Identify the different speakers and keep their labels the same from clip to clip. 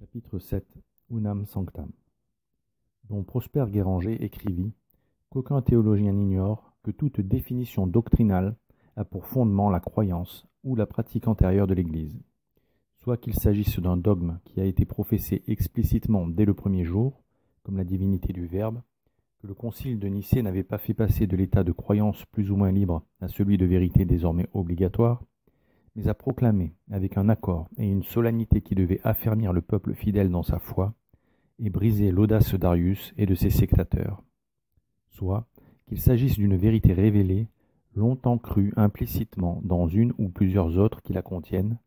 Speaker 1: Chapitre 7 Unam Sanctam dont Prosper Guéranger écrivit qu'aucun théologien n'ignore que toute définition doctrinale a pour fondement la croyance ou la pratique antérieure de l'Église, soit qu'il s'agisse d'un dogme qui a été professé explicitement dès le premier jour, comme la divinité du Verbe, que le concile de Nicée n'avait pas fait passer de l'état de croyance plus ou moins libre à celui de vérité désormais obligatoire, mais à proclamer avec un accord et une solennité qui devait affermir le peuple fidèle dans sa foi et briser l'audace d'Arius et de ses sectateurs. Soit qu'il s'agisse d'une vérité révélée, longtemps crue implicitement dans une ou plusieurs autres qui la contiennent,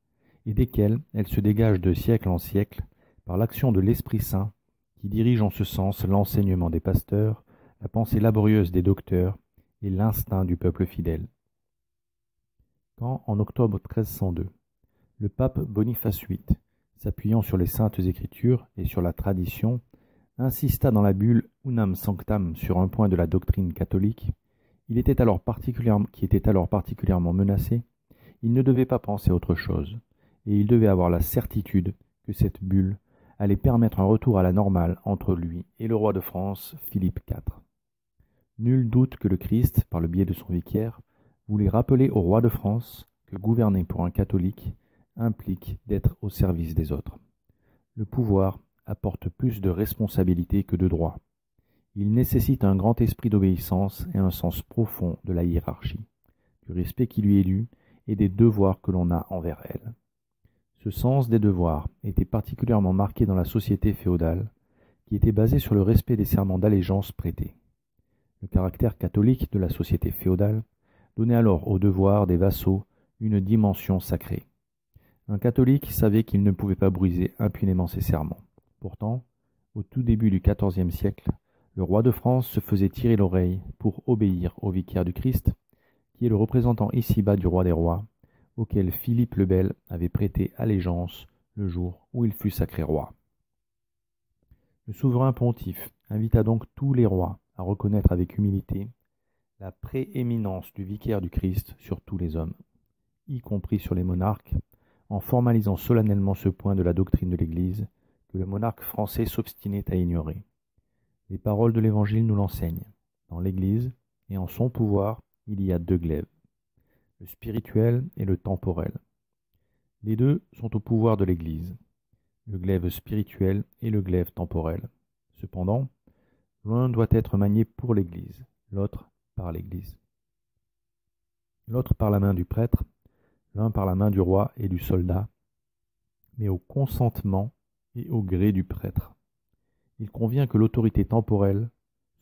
Speaker 1: et desquelles elle se dégage de siècle en siècle par l'action de l'Esprit Saint qui dirige en ce sens l'enseignement des pasteurs, la pensée laborieuse des docteurs et l'instinct du peuple fidèle. Quand, en octobre 1302, le pape Boniface VIII, s'appuyant sur les saintes écritures et sur la tradition, insista dans la bulle Unam Sanctam sur un point de la doctrine catholique, qui était alors particulièrement menacé, il ne devait pas penser à autre chose, et il devait avoir la certitude que cette bulle allait permettre un retour à la normale entre lui et le roi de France, Philippe IV. Nul doute que le Christ, par le biais de son vicaire, voulait rappeler au roi de France que gouverner pour un catholique implique d'être au service des autres. Le pouvoir apporte plus de responsabilité que de droit. Il nécessite un grand esprit d'obéissance et un sens profond de la hiérarchie, du respect qui lui est dû et des devoirs que l'on a envers elle. Ce sens des devoirs était particulièrement marqué dans la société féodale, qui était basée sur le respect des serments d'allégeance prêtés. Le caractère catholique de la société féodale donnait alors aux devoirs des vassaux une dimension sacrée. Un catholique savait qu'il ne pouvait pas briser impunément ses serments. Pourtant, au tout début du XIVe siècle, le roi de France se faisait tirer l'oreille pour obéir au vicaire du Christ, qui est le représentant ici-bas du roi des rois, auquel Philippe le Bel avait prêté allégeance le jour où il fut sacré roi. Le souverain pontife invita donc tous les rois à reconnaître avec humilité la prééminence du vicaire du Christ sur tous les hommes, y compris sur les monarques, en formalisant solennellement ce point de la doctrine de l'Église que le monarque français s'obstinait à ignorer. Les paroles de l'Évangile nous l'enseignent. Dans l'Église et en son pouvoir, il y a deux glaives, le spirituel et le temporel. Les deux sont au pouvoir de l'Église, le glaive spirituel et le glaive temporel. Cependant, l'un doit être manié pour l'Église, l'autre par l'Église. L'autre par la main du prêtre, l'un par la main du roi et du soldat, mais au consentement et au gré du prêtre. Il convient que l'autorité temporelle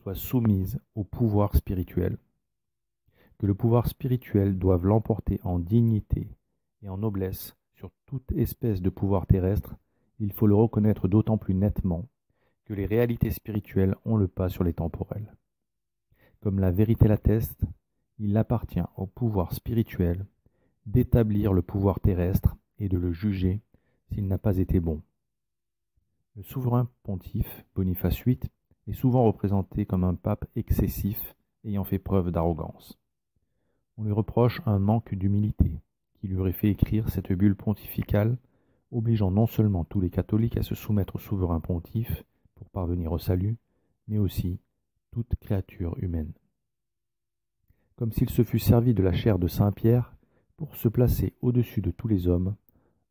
Speaker 1: soit soumise au pouvoir spirituel, que le pouvoir spirituel doive l'emporter en dignité et en noblesse sur toute espèce de pouvoir terrestre. Il faut le reconnaître d'autant plus nettement que les réalités spirituelles ont le pas sur les temporelles. Comme la vérité l'atteste, il appartient au pouvoir spirituel d'établir le pouvoir terrestre et de le juger s'il n'a pas été bon. Le souverain pontife, Boniface VIII, est souvent représenté comme un pape excessif ayant fait preuve d'arrogance. On lui reproche un manque d'humilité qui lui aurait fait écrire cette bulle pontificale obligeant non seulement tous les catholiques à se soumettre au souverain pontife pour parvenir au salut, mais aussi toute créature humaine. Comme s'il se fût servi de la chair de saint Pierre pour se placer au-dessus de tous les hommes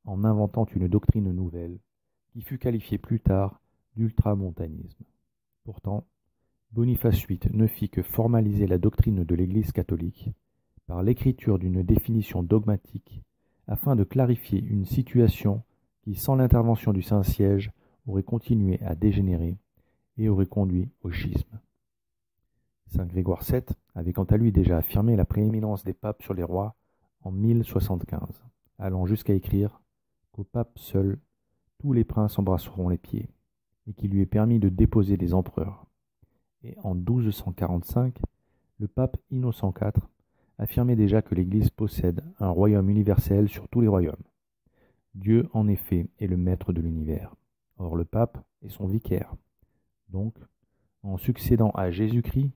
Speaker 1: en inventant une doctrine nouvelle qui fut qualifiée plus tard d'ultramontanisme. Pourtant, Boniface VIII ne fit que formaliser la doctrine de l'Église catholique par l'écriture d'une définition dogmatique afin de clarifier une situation qui, sans l'intervention du Saint-Siège, aurait continué à dégénérer et aurait conduit au schisme. Saint Grégoire VII avait quant à lui déjà affirmé la prééminence des papes sur les rois en 1075, allant jusqu'à écrire qu'au pape seul tous les princes embrasseront les pieds, et qu'il lui est permis de déposer des empereurs. Et en 1245, le pape Innocent IV affirmait déjà que l'Église possède un royaume universel sur tous les royaumes. Dieu, en effet, est le maître de l'univers. Or, le pape est son vicaire. Donc, en succédant à Jésus-Christ,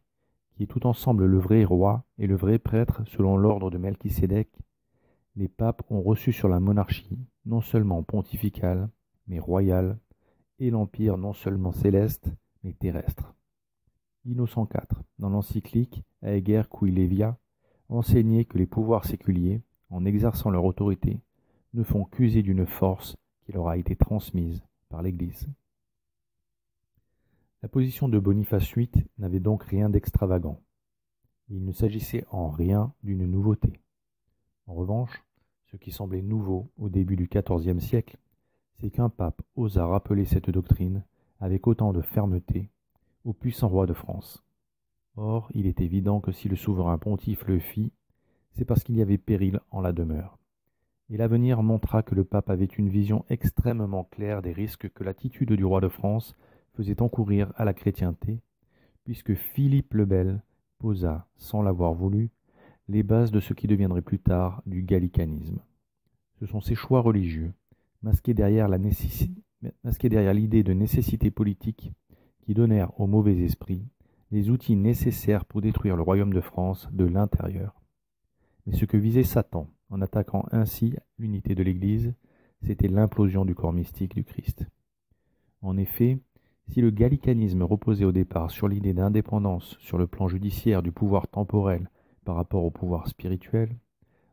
Speaker 1: qui est tout ensemble le vrai roi et le vrai prêtre selon l'ordre de Melchisédek, les papes ont reçu sur la monarchie, non seulement pontificale, mais royale, et l'Empire non seulement céleste, mais terrestre. Innocent IV, dans l'encyclique Aeger Cui Levia, enseignait que les pouvoirs séculiers, en exerçant leur autorité, ne font qu'user d'une force qui leur a été transmise par l'Église. La position de Boniface VIII n'avait donc rien d'extravagant. Il ne s'agissait en rien d'une nouveauté. En revanche, ce qui semblait nouveau au début du XIVe siècle, c'est qu'un pape osa rappeler cette doctrine avec autant de fermeté au puissant roi de France. Or, il est évident que si le souverain pontife le fit, c'est parce qu'il y avait péril en la demeure. Et l'avenir montra que le pape avait une vision extrêmement claire des risques que l'attitude du roi de France faisait encourir à la chrétienté, puisque Philippe le Bel posa, sans l'avoir voulu, les bases de ce qui deviendrait plus tard du gallicanisme. Ce sont ces choix religieux, masqués derrière l'idée de nécessité politique, qui donnèrent au mauvais esprit les outils nécessaires pour détruire le royaume de France de l'intérieur. Mais ce que visait Satan, en attaquant ainsi l'unité de l'Église, c'était l'implosion du corps mystique du Christ. En effet, si le gallicanisme reposait au départ sur l'idée d'indépendance sur le plan judiciaire du pouvoir temporel par rapport au pouvoir spirituel,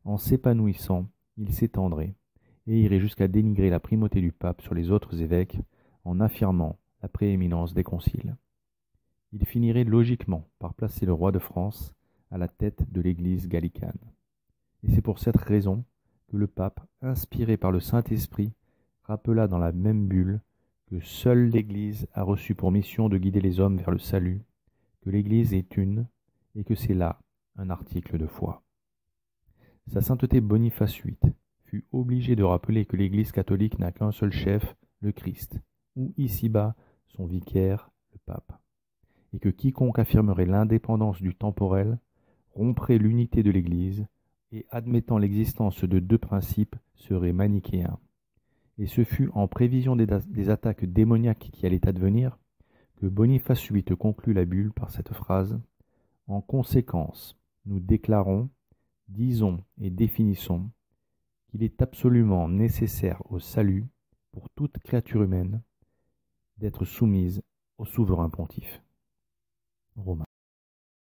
Speaker 1: en s'épanouissant, il s'étendrait et irait jusqu'à dénigrer la primauté du pape sur les autres évêques en affirmant la prééminence des conciles. Il finirait logiquement par placer le roi de France à la tête de l'Église gallicane. Et c'est pour cette raison que le pape, inspiré par le Saint-Esprit, rappela dans la même bulle que seule l'Église a reçu pour mission de guider les hommes vers le salut, que l'Église est une, et que c'est là un article de foi. Sa sainteté Boniface VIII fut obligé de rappeler que l'Église catholique n'a qu'un seul chef, le Christ, ou ici-bas son vicaire, le pape, et que quiconque affirmerait l'indépendance du temporel romprait l'unité de l'Église et, admettant l'existence de deux principes, serait manichéen. Et ce fut en prévision des attaques démoniaques qui allaient advenir que Boniface VIII conclut la bulle par cette phrase : « En conséquence, nous déclarons, disons et définissons qu'il est absolument nécessaire au salut, pour toute créature humaine, d'être soumise au souverain pontife. » Romains.